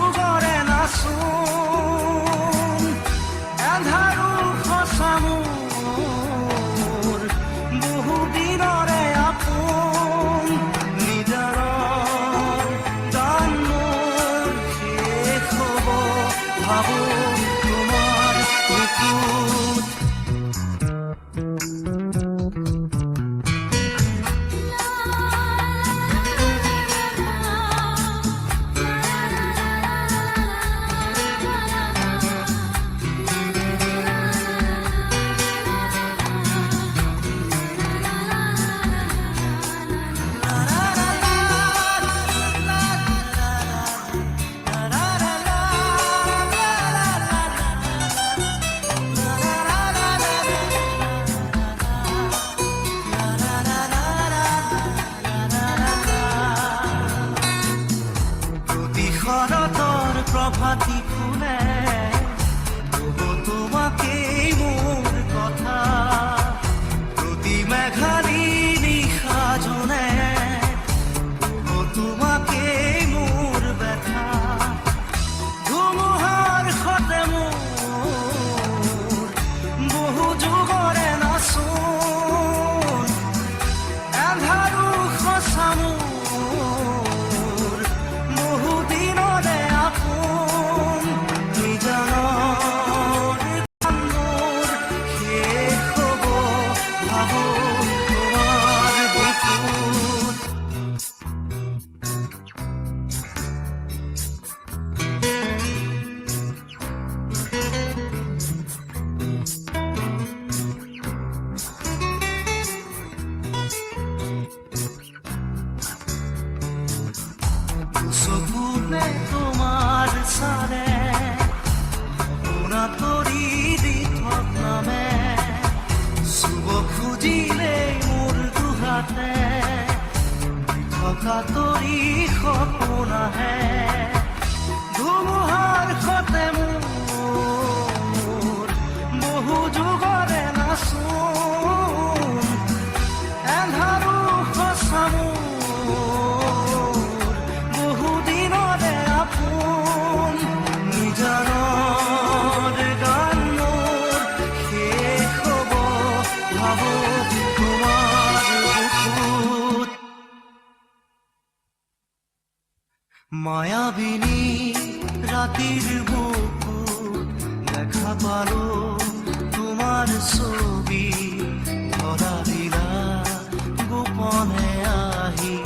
যুগৰে নাচোন এন্ধাৰো সঁচা মোৰ বহু দিনৰে আপোন নিজাৰৰ গান মোৰ শেষ হ'ব ভাবো তোমাৰ বুকুত শৰতৰ প্ৰভাতী ফুলে কব তোমাকেই মোৰ কথা প্ৰতি মেঘালী নিশা জনে কব তোমাকেই মোৰ ব্যথা ধুমুহাৰ সতে মোৰ বহু যুগৰে নাচোন এন্ধাৰো সঁচা মোৰ চকুতে তোমাৰ চালে শুনা তৰি দি থকামে চুব খুজিলেই মোৰ দুহাতে থকা তৰি সপোন আহে ধুমুহাৰ সতে মোৰ বহু যুগৰে নাচোন এন্ধাৰো সঁচা মায়াবিনী রাতির বুকু দেখা পালো তোমার ছবি ধরা দিলা গোপনে আহি